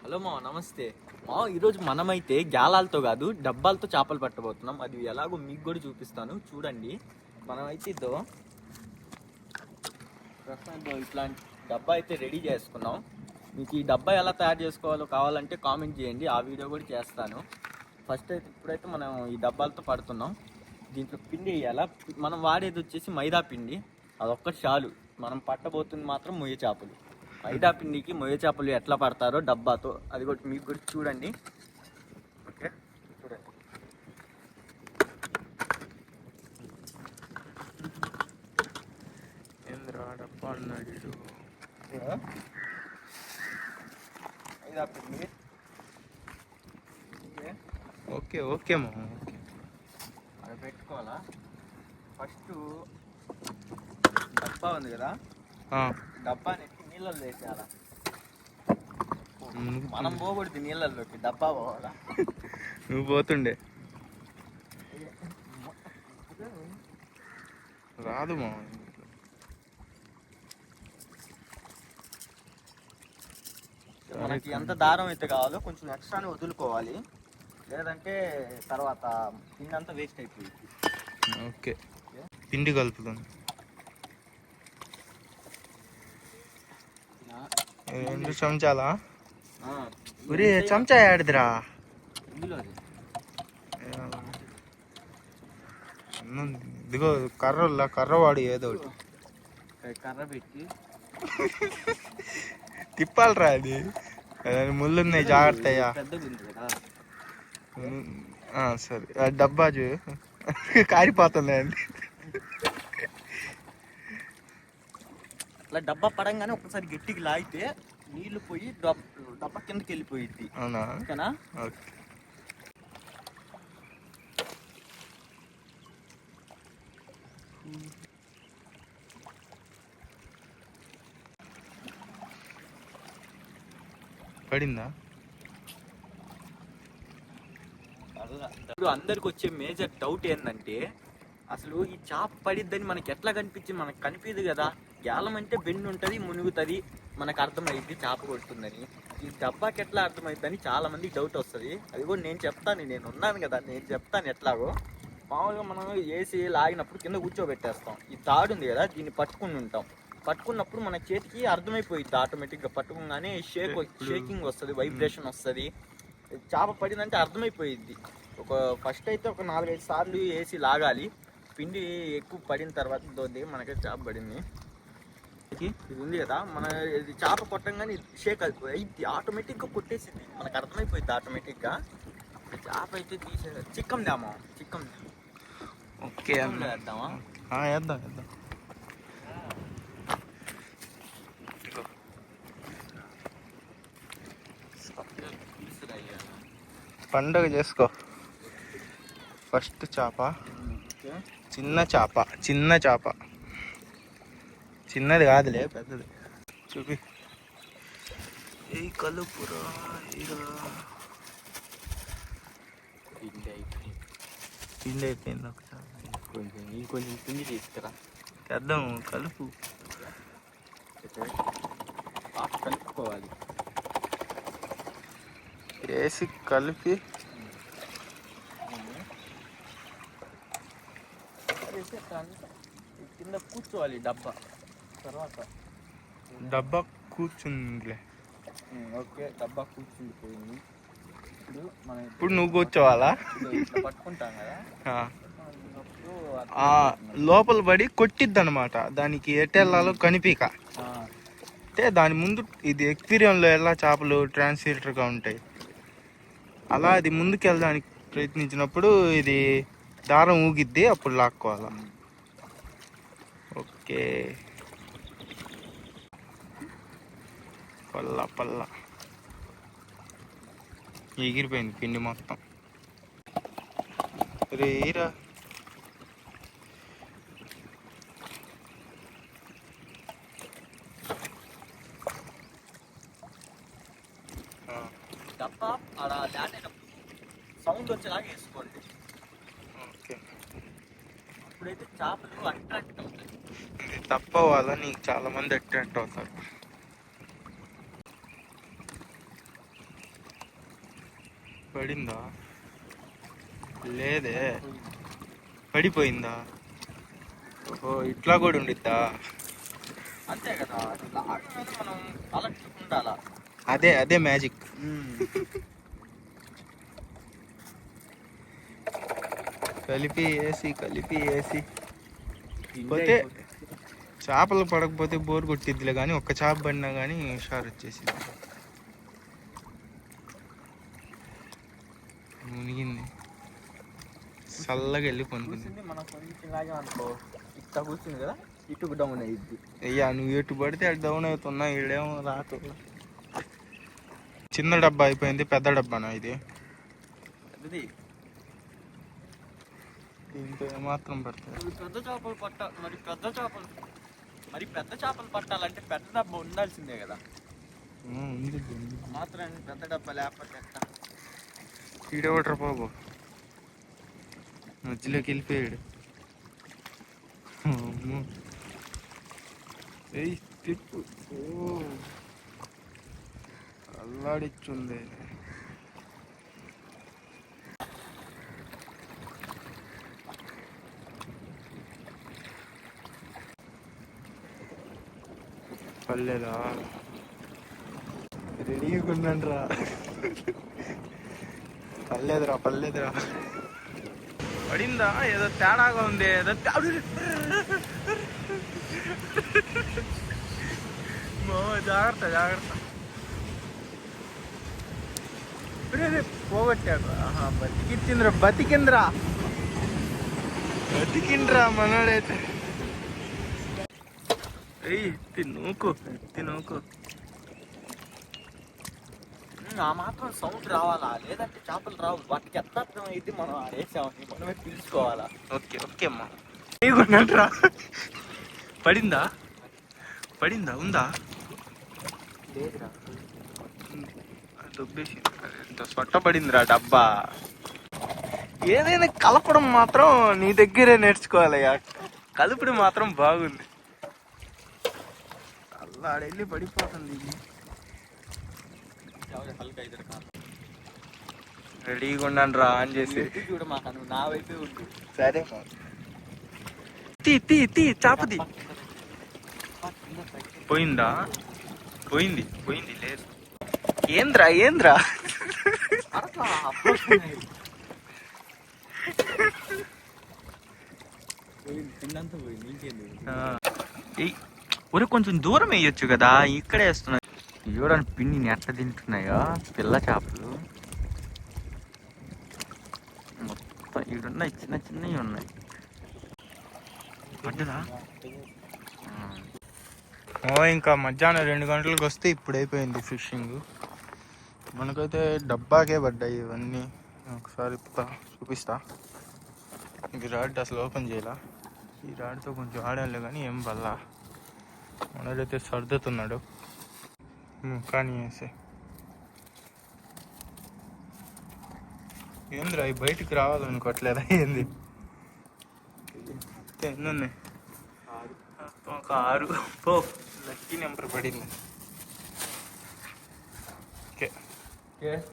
Hello మా నమస్తే మా ఈరోజు మనమైతే గ్యాలాలతో కాదు డబ్బాలతో చేపలు పట్టబోతున్నాం. అది ఎలాగో మీకు కూడా చూపిస్తాను చూడండి. మనమైతే ఇట్లాంటి డబ్బా అయితే రెడీ చేసుకున్నాం. మీకు ఈ డబ్బా ఎలా తయారు చేసుకోవాలో కావాలంటే కామెంట్ చేయండి, ఆ వీడియో కూడా చేస్తాను. ఇప్పుడైతే మనం ఈ డబ్బాలతో పడుతున్నాం. దీంట్లో పిండి వేయాలా. మనం వాడేది వచ్చేసి మైదా పిండి, అదొక్కటి చాలు. మనం పట్టబోతుంది మాత్రం మొయ్య చేపలు. మైదా పిండికి మొయ్య చేపలు ఎట్లా పడతారో డబ్బాతో అది కూడా మీకు కూడా చూడండి. ఓకే చూడండి. డబ్బా అన్నాడు. మైదా పిండి ఓకే ఓకే మా అది పెట్టుకోవాలా. ఫస్ట్ డబ్బా ఉంది కదా, డబ్బాని నీళ్ళల్లో వేసేయాలా. మనం పోకూడదు నీళ్ళల్లోకి, డబ్బా పోవాలా. నువ్వు పోతుండే రాదు మా. మనకి ఎంత దారం అయితే కావాలో కొంచెం ఎక్స్ట్రానే వదులుకోవాలి, లేదంటే తర్వాత పిండి అంతా వేస్ట్ అయిపోయింది. ఓకే పిండి కలుపుతాను. రెండు చెంచాలా? ఒరే చెంచా ఆడిదిరా. ఇదిగో కర్రవాడు ఏదో కర్ర పెట్టి తిప్పాలరా. అది ముళ్ళున్నాయి, జాగ్రత్తయ్యా. సరే ఆ డబ్బా కారిపోతుంది అండి. అట్లా డబ్బా పడంగానే ఒకసారి గట్టికి లాగితే నీళ్లు పోయి డబ్బా కిందకి వెళ్ళిపోయింది. అవునా? ఓకేనా? ఓకే. పడిందా? ఇప్పుడు అందరికి వచ్చే మేజర్ డౌట్ ఏంటంటే, అసలు ఈ చేప పడిద్దని మనకి ఎట్లా కనిపించింది? మనకు కనిపించదు కదా. గ్యాలం అంటే బెండ్ ఉంటుంది, మునుగుతుంది, మనకు అర్థమైంది చేప కొడుతుందని. ఈ డబ్బాకి ఎట్లా అర్థమైందని చాలా మందికి డౌట్ వస్తుంది. అది కూడా నేను చెప్తాను, నేను ఉన్నాను కదా, నేను చెప్తాను ఎట్లాగో. మామూలుగా మనం వేసి లాగినప్పుడు కింద కూర్చోబెట్టేస్తాం. ఈ తాడు ఉంది కదా, దీన్ని పట్టుకుని ఉంటాం. పట్టుకున్నప్పుడు మన చేతికి అర్థమైపోయింది ఆటోమేటిక్గా. పట్టుకోగానే షేకింగ్ వస్తుంది, వైబ్రేషన్ వస్తుంది. చేప పడిందంటే అర్థమైపోయింది. ఫస్ట్ అయితే ఒక 4-5 సార్లు వేసి లాగాలి. పిండి ఎక్కువ పడిన తర్వాత మనకి చేప పడింది. ఇది ఉంది కదా, మన ఇది చేప కొట్టంగానే షేక్ అయిపోయింది, ఆటోమేటిక్గా కొట్టేసింది, మనకు అర్థమైపోయింది ఆటోమేటిక్గా. చేప అయితే తీసేది. చిక్కం దామా, చిక్కం. ఓకే వేద్దామా? వేద్దాం వేద్దాం. పండగ చేసుకో. ఫస్ట్ చేప, చిన్న చేప, చిన్నది కాదులే, పెద్దది. చూపి. ఏ కలుపురా. పిండి అయిపోయింది. ఒకసారి ఇంకొంచెం పిండి తీసుకురా, తెద్దాం. కలుపు, కలుపుకోవాలి. వేసి కలిపి కింద కూర్చోవాలి డబ్బా. తర్వాత డబ్బా కూర్చుందిలే. ఓకే, డబ్బా కూర్చుండిపోయింది. ఇప్పుడు నువ్వు కూర్చోవాలా? పట్టుకుంటాం కదా, లోపల పడి కొట్టిద్ది అనమాట. దానికి ఎట్టెళ్ళాలో కనిపిక. అంటే దాని ముందు ఇది ఎక్వేరియంలో ఎలా చేపలు ట్రాన్స్లేటర్గా ఉంటాయి, అలా అది ముందుకు వెళ్ళడానికి ప్రయత్నించినప్పుడు ఇది దారం ఊగిద్ది, అప్పుడు లాక్కోవాలా. ఓకే. పల్ల ఎగిరిపోయింది పిండి మొత్తం. రేరా డబ్బా అలా దాటేటప్పుడు సౌండ్ వచ్చేలాగా వేసుకోండి. ఓకే. అప్పుడైతే చేపలు అట్రాక్ట్ అవుతాయి. తప్ప వల్ల నీకు చాలా మంది అట్రాక్ట్ అవుతారు. పడిందా? లేదే, పడిపోయిందా? ఓహో, ఇట్లా కూడా ఉండిద్దా? అంతే కదా, ఇట్లా ఆటగానే మనం అలర్ట్ ఉండాలా. అదే అదే మ్యాజిక్. కలిపి వేసి పోతే చేపలు పడకపోతే బోర్ కొట్టిద్దిలే, కానీ ఒక్క చేప పడినా కానీ హుషారు వచ్చేసింది. మునిగింది, చల్లగా వెళ్ళి కొనుక్కుంది. మనం కొంచెం లాగా అనుకో, ఇట్లా కూర్చుంది కదా, ఇటు డౌన్ అయ్యిద్ది. అయ్యా, నువ్వు ఎటు పడితే అటు డౌన్ అవుతున్నా, ఈడేమో రాకు. చిన్న డబ్బా అయిపోయింది, పెద్ద డబ్బానా ఇది? పెద్దది. దీంతో ఏమాత్రం పడుతుంది? పెద్ద చేపలు పెద్ద చేపలు పట్టాలంటే పెద్ద డబ్బా ఉండాల్సిందే కదా. ఉంది మాత్రం పెద్ద డబ్బా లేకపోతే ఎట్లా? ఈడేవట్రా బాబు, మధ్యలోకి వెళ్ళిపోయాడు. తిప్పు. ఓ, అల్లాడిచ్చుంది. పర్లేదా, రెడీగా ఉన్నాండ్రా. పర్లేదురా. పడిందా? ఏదో తేడాగా ఉంది, ఏదో జాగ్రత్త. పోగొట్టాడు. బతికిండ్రా మనోడైతే. తినూకు. ఆ మాత్రం సౌండ్ రావాలా, లేదంటే చేపలు రావు. వాటికి ఎంత అర్థం అయితే మనం ఆడేసామని మనమే పిలుచుకోవాలా. ఓకే అమ్మా. ఏగున్నట్రా, పడిందా? ఉందా? లేదురా, దొబ్బేసి సొట్ట పడిందిరా డబ్బా. ఏదైనా కలపడం మాత్రం నీ దగ్గరే నేర్చుకోవాలయ్యా. కలుపుడు మాత్రం బాగుంది. అలా ఆడెళ్ళి పడిపోతుంది. రెడీగా ఉన్నాను రా ఆన్ చేసి. చూడు మాకు, నువ్వు నా వైపే ఉండు. సరే, తీ చాపది. పోయిందా? పోయింది లేదు. ఏంద్రా ఒరే, కొంచెం దూరం వేయొచ్చు కదా, ఇక్కడే వేస్తున్నాయి. చూడండి పిండిని ఎట్లా తింటున్నాయో పిల్ల చేపలు. మొత్తం ఈడున్నాయి, చిన్నవి ఉన్నాయి. పడ్డదా? ఇంకా మధ్యాహ్నం 2 గంటలకు వస్తే ఇప్పుడు అయిపోయింది ఫిషింగ్. మనకైతే డబ్బాకే పడ్డాయి ఇవన్నీ. ఒకసారి చూపిస్తా. ఇది రాడ్ అసలు ఓపెన్ చేయాల. ఈ రాడ్తో కొంచెం ఆడాలి కానీ ఏం వల్ల. మనడైతే సర్దుతున్నాడు. కానీ వేసే ఏంద్రా, బయటికి రావాలనుకోవట్లేదా ఏంది? ఎన్నున్నాయి? ఒక 6. పో, లక్కీ నెంబర్ పడింది. ఓకే.